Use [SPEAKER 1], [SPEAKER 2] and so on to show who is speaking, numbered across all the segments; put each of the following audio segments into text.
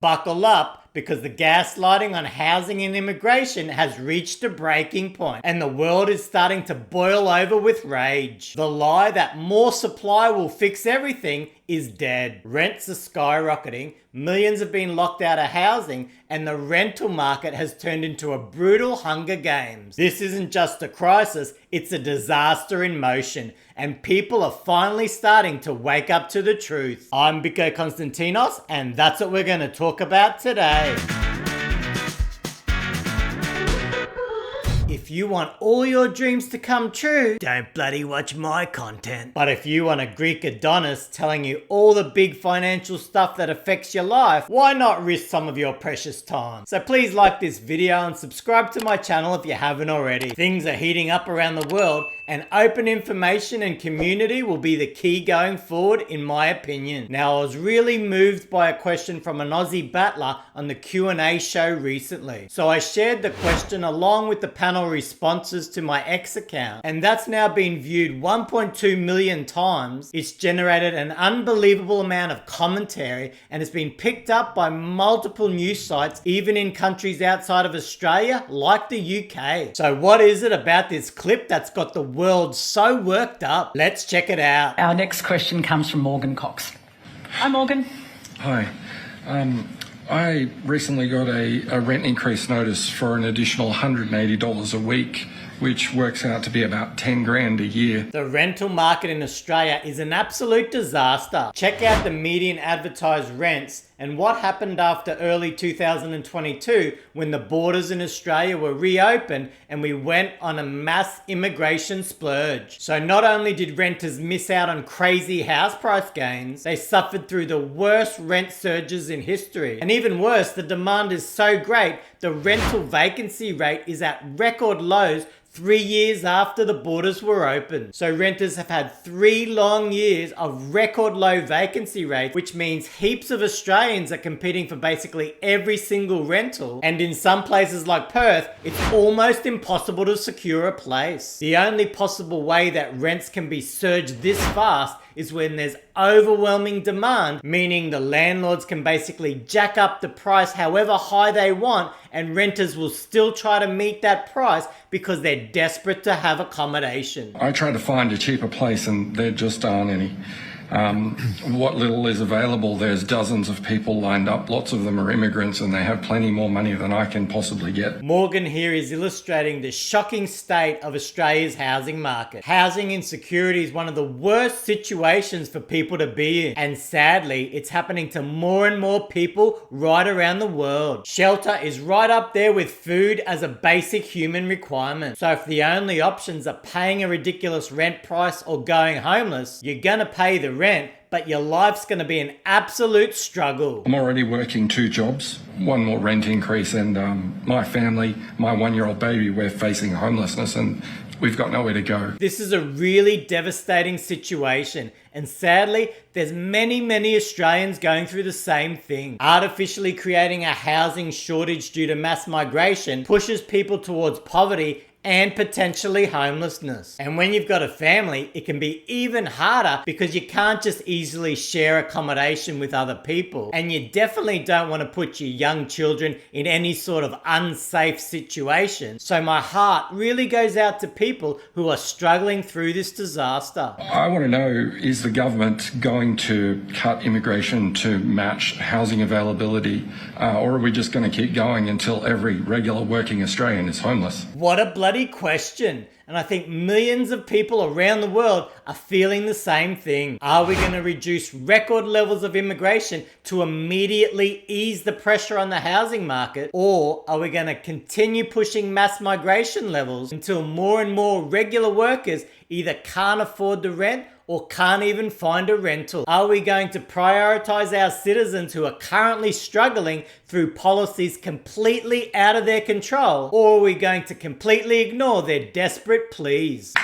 [SPEAKER 1] Buckle up, because the gaslighting on housing and immigration has reached a breaking point, and the world is starting to boil over with rage. The lie that more supply will fix everything is dead. Rents are skyrocketing, millions have been locked out of housing, and the rental market has turned into a brutal Hunger Games. This isn't just a crisis, it's a disaster in motion, and people are finally starting to wake up to the truth. I'm Biko Konstantinos, and that's what we're going to talk about today. If you want all your dreams to come true, don't bloody watch my content. But if you want a Greek Adonis telling you all the big financial stuff that affects your life, why not risk some of your precious time? So please like this video and subscribe to my channel if you haven't already. Things are heating up around the world, and open information and community will be the key going forward, in my opinion. Now, I was really moved by a question from an Aussie battler on the Q&A show recently. So I shared the question along with the panel responses to my X account, and that's now been viewed 1.2 million times. It's generated an unbelievable amount of commentary, and it's been picked up by multiple news sites, even in countries outside of Australia, like the UK. So what is it about this clip that's got the world so worked up? Let's check it out.
[SPEAKER 2] Our next question comes from Morgan Cox. Hi, Morgan.
[SPEAKER 3] Hi. I recently got a rent increase notice for an additional $180 a week, which works out to be about 10 grand a year.
[SPEAKER 1] The rental market in Australia is an absolute disaster. Check out the median advertised rents and what happened after early 2022 when the borders in Australia were reopened and we went on a mass immigration splurge. So not only did renters miss out on crazy house price gains, they suffered through the worst rent surges in history. And even worse, the demand is so great, the rental vacancy rate is at record lows 3 years after the borders were open. So renters have had 3 long years of record low vacancy rate, which means heaps of Australians are competing for basically every single rental. And in some places like Perth, it's almost impossible to secure a place. The only possible way that rents can be surged this fast is when there's overwhelming demand, meaning the landlords can basically jack up the price however high they want, and renters will still try to meet that price because they're desperate to have accommodation.
[SPEAKER 3] I tried to find a cheaper place and there just aren't any. What little is available, there's dozens of people lined up. Lots of them are immigrants and they have plenty more money than I can possibly get.
[SPEAKER 1] Morgan here is illustrating the shocking state of Australia's housing market. Housing insecurity is one of the worst situations for people to be in, and sadly, it's happening to more and more people right around the world. Shelter is right up there with food as a basic human requirement. So if the only options are paying a ridiculous rent price or going homeless, you're gonna pay the rent, but your life's going to be an absolute struggle.
[SPEAKER 3] I'm already working 2 jobs, 1 more rent increase, and my family, my 1-year-old baby, we're facing homelessness and we've got nowhere to go.
[SPEAKER 1] This is a really devastating situation, and sadly, there's many Australians going through the same thing. Artificially creating a housing shortage due to mass migration pushes people towards poverty and potentially homelessness. And when you've got a family, it can be even harder because you can't just easily share accommodation with other people. And you definitely don't want to put your young children in any sort of unsafe situation. So my heart really goes out to people who are struggling through this disaster.
[SPEAKER 3] I want to know, is the government going to cut immigration to match housing availability, or are we just going to keep going until every regular working Australian is homeless?
[SPEAKER 1] What a bloody question. And I think millions of people around the world are feeling the same thing. Are we going to reduce record levels of immigration to immediately ease the pressure on the housing market? Or are we going to continue pushing mass migration levels until more and more regular workers either can't afford the rent or can't even find a rental? Are we going to prioritize our citizens who are currently struggling through policies completely out of their control? Or are we going to completely ignore their desperate pleas?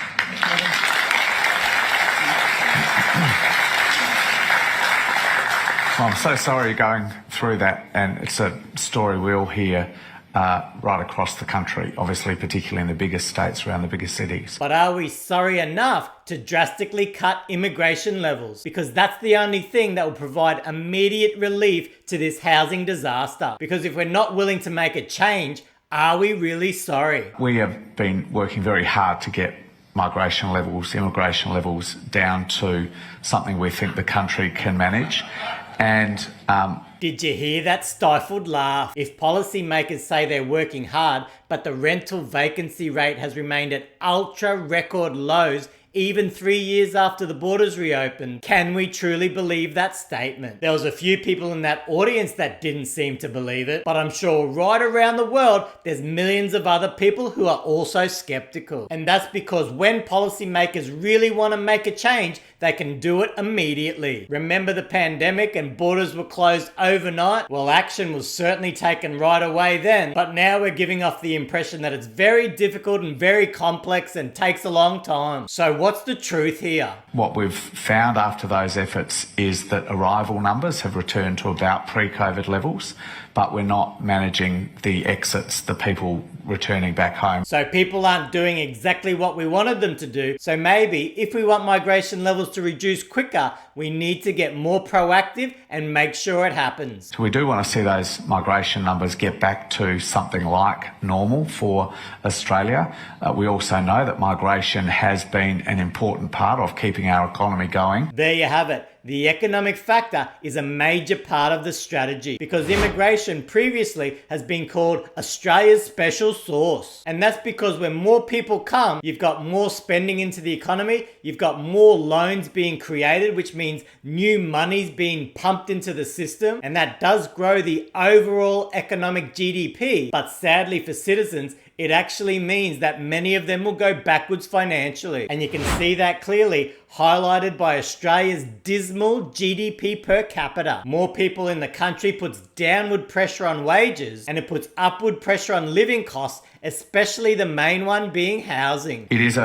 [SPEAKER 4] I'm so sorry you're going through that, and it's a story we all hear right across the country, obviously particularly in the biggest states around the biggest cities.
[SPEAKER 1] But are we sorry enough to drastically cut immigration levels? Because that's the only thing that will provide immediate relief to this housing disaster. Because if we're not willing to make a change, are we really sorry?
[SPEAKER 4] We have been working very hard to get immigration levels down to something we think the country can manage. And
[SPEAKER 1] did you hear that stifled laugh? If policymakers say they're working hard, but the rental vacancy rate has remained at ultra record lows even 3 years after the borders reopened, can we truly believe that statement? There was a few people in that audience that didn't seem to believe it, but I'm sure right around the world, there's millions of other people who are also skeptical. And that's because when policymakers really want to make a change, they can do it immediately. Remember the pandemic and borders were closed overnight? Well, action was certainly taken right away then, but now we're giving off the impression that it's very difficult and very complex and takes a long time. So what's the truth here?
[SPEAKER 4] what we've found after those efforts is that arrival numbers have returned to about pre-COVID levels, but we're not managing the exits, the people returning back home.
[SPEAKER 1] So people aren't doing exactly what we wanted them to do. So maybe if we want migration levels to reduce quicker, we need to get more proactive and make sure it happens.
[SPEAKER 4] So we do want to see those migration numbers get back to something like normal for Australia. We also know that migration has been an important part of keeping our economy going.
[SPEAKER 1] There you have it. The economic factor is a major part of the strategy because immigration previously has been called Australia's special sauce. And that's because when more people come, you've got more spending into the economy, you've got more loans being created, which means new money's being pumped into the system, and that does grow the overall economic GDP. But sadly for citizens, it actually means that many of them will go backwards financially. And you can see that clearly highlighted by Australia's dismal GDP per capita. More people in the country puts downward pressure on wages and it puts upward pressure on living costs, especially the main one being housing.
[SPEAKER 4] It is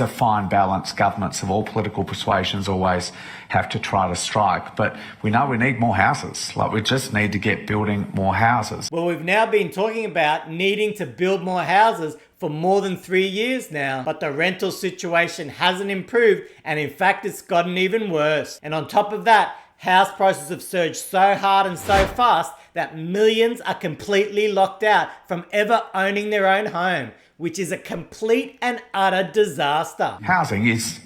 [SPEAKER 4] a fine balance governments of all political persuasions always have to try to strike, but we know we need more houses. Like, we just need to get building more houses.
[SPEAKER 1] Well, we've now been talking about needing to build more houses for more than 3 years now, but the rental situation hasn't improved, and in fact it's gotten even worse. And on top of that, house prices have surged so hard and so fast that millions are completely locked out from ever owning their own home, which is a complete and utter disaster.
[SPEAKER 4] Housing is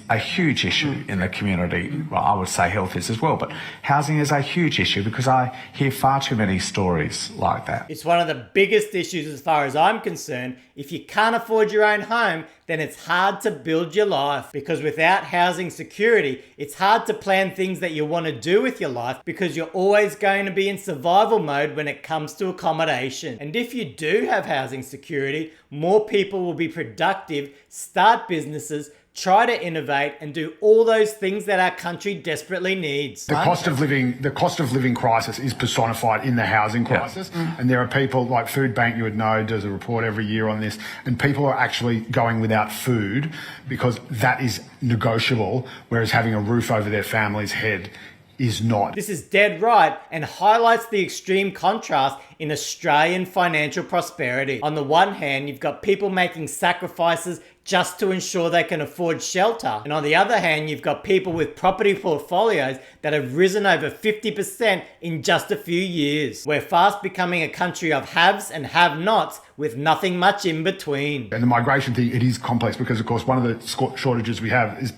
[SPEAKER 4] a huge issue in the community. Well, I would say health is as well, but housing is a huge issue because I hear far too many stories like that.
[SPEAKER 1] It's one of the biggest issues as far as I'm concerned. If you can't afford your own home, then it's hard to build your life, because without housing security, it's hard to plan things that you want to do with your life because you're always going to be in survival mode when it comes to accommodation. And if you do have housing security, more people will be productive, start businesses, try to innovate and do all those things that our country desperately needs.
[SPEAKER 5] The cost of living crisis is personified in the housing crisis. And there are people like Food Bank, you would know, does a report every year on this, and people are actually going without food because that is negotiable, whereas having a roof over their family's head is not.
[SPEAKER 1] This is dead right and highlights the extreme contrast in Australian financial prosperity. On the one hand, you've got people making sacrifices just to ensure they can afford shelter. And on the other hand, you've got people with property portfolios that have risen over 50% in just a few years. We're fast becoming a country of haves and have-nots with nothing much in between.
[SPEAKER 5] And the migration thing, it is complex because, of course, one of the shortages we have is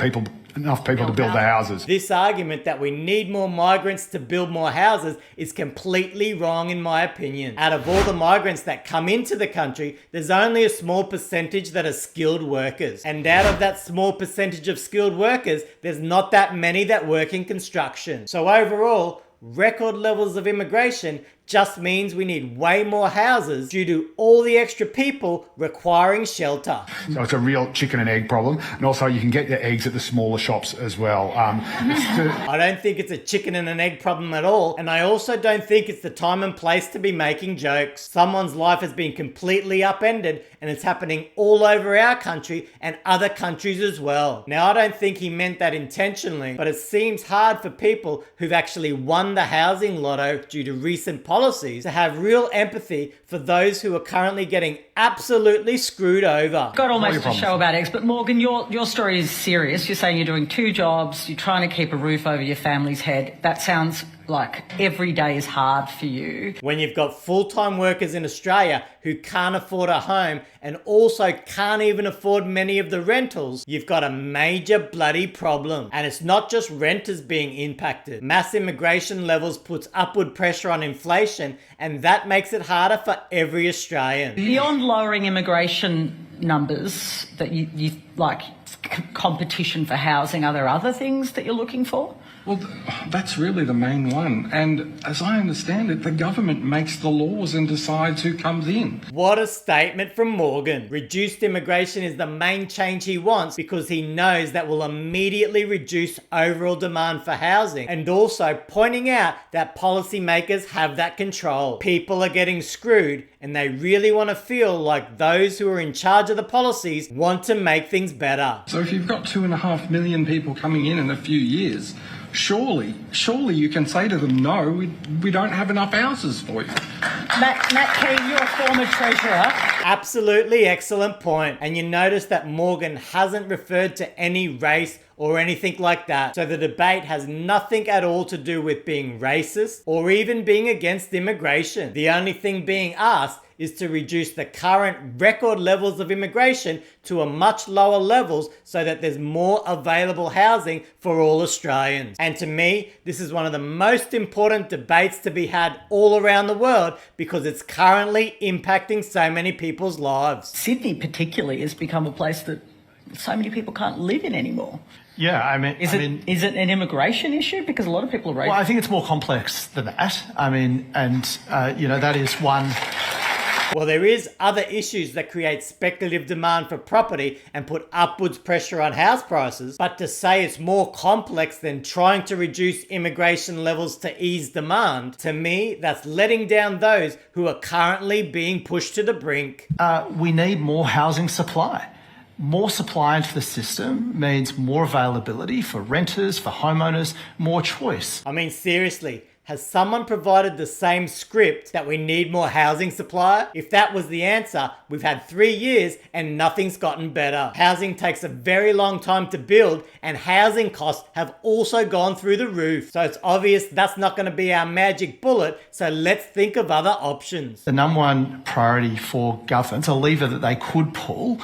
[SPEAKER 5] enough people to build the houses.
[SPEAKER 1] This argument that we need more migrants to build more houses is completely wrong in my opinion. Out of all the migrants that come into the country, there's only a small percentage that are skilled workers. And out of that small percentage of skilled workers, there's not that many that work in construction. So overall, record levels of immigration just means we need way more houses due to all the extra people requiring shelter.
[SPEAKER 5] So it's a real chicken and egg problem. And also you can get your eggs at the smaller shops as well.
[SPEAKER 1] I don't think it's a chicken and an egg problem at all. And I also don't think it's the time and place to be making jokes. Someone's life has been completely upended and it's happening all over our country and other countries as well. Now, I don't think he meant that intentionally, but it seems hard for people who've actually won the housing lotto due to recent policies policies to have real empathy for those who are currently getting absolutely screwed over.
[SPEAKER 2] Got almost a show about X, but Morgan, your story is serious. You're saying you're doing 2 jobs, you're trying to keep a roof over your family's head. That sounds like every day is hard for you.
[SPEAKER 1] When you've got full-time workers in Australia who can't afford a home and also can't even afford many of the rentals, you've got a major bloody problem. And it's not just renters being impacted. Mass immigration levels puts upward pressure on inflation, and that makes it harder for every Australian.
[SPEAKER 2] Beyond lowering immigration numbers that you like, competition for housing, are there other things that you're looking for?
[SPEAKER 3] Well, that's really the main one. And as I understand it, the government makes the laws and decides who comes in.
[SPEAKER 1] What a statement from Morgan. Reduced immigration is the main change he wants because he knows that will immediately reduce overall demand for housing, and also pointing out that policymakers have that control. People are getting screwed and they really want to feel like those who are in charge of the policies want to make things better.
[SPEAKER 3] So if you've got 2.5 million people coming in a few years, surely you can say to them, no, we don't have enough houses for you.
[SPEAKER 2] Matt Keane, you're a former treasurer.
[SPEAKER 1] Absolutely excellent point. And you notice that Morgan hasn't referred to any race or anything like that. So the debate has nothing at all to do with being racist or even being against immigration. The only thing being asked is to reduce the current record levels of immigration to a much lower levels so that there's more available housing for all Australians. And to me, this is one of the most important debates to be had all around the world because it's currently impacting so many people's lives.
[SPEAKER 2] Sydney particularly has become a place that so many people can't live in anymore.
[SPEAKER 6] Yeah, I mean,
[SPEAKER 2] Is it an immigration issue? Because a lot of people are
[SPEAKER 6] well, I think it's more complex than that. I mean, and that is one.
[SPEAKER 1] Well, there is other issues that create speculative demand for property and put upwards pressure on house prices, but to say it's more complex than trying to reduce immigration levels to ease demand, to me, that's letting down those who are currently being pushed to the brink.
[SPEAKER 6] We need more housing supply. More supply into the system means more availability for renters, for homeowners, more choice.
[SPEAKER 1] I mean, seriously, has someone provided the same script that we need more housing supply? If that was the answer, we've had 3 years and nothing's gotten better. Housing takes a very long time to build and housing costs have also gone through the roof. So it's obvious that's not going to be our magic bullet, so let's think of other options.
[SPEAKER 6] The number one priority for governments, a lever that they could pull,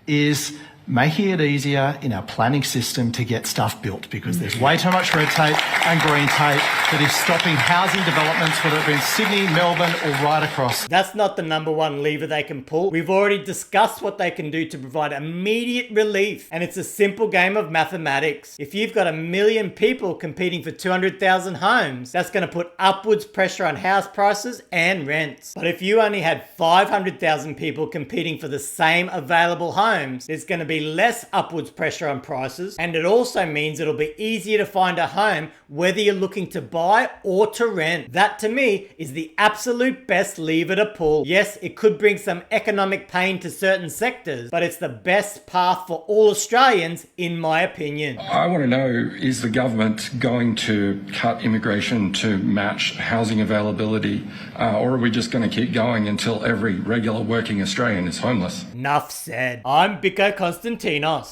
[SPEAKER 6] is making it easier in our planning system to get stuff built, because there's way too much red tape and green tape that is stopping housing developments, whether it be in Sydney, Melbourne or right across.
[SPEAKER 1] That's not the number one lever they can pull. We've already discussed what they can do to provide immediate relief, and it's a simple game of mathematics. If you've got 1 million people competing for 200,000 homes, that's going to put upwards pressure on house prices and rents. But if you only had 500,000 people competing for the same available homes, there's going to be less upwards pressure on prices, and it also means it'll be easier to find a home whether you're looking to buy or to rent. That to me is the absolute best lever to pull. Yes, it could bring some economic pain to certain sectors, but it's the best path for all Australians, in my opinion.
[SPEAKER 3] I want to know, is the government going to cut immigration to match housing availability, or are we just going to keep going until every regular working Australian is homeless?
[SPEAKER 1] Enough said. I'm Biko Konstantinos.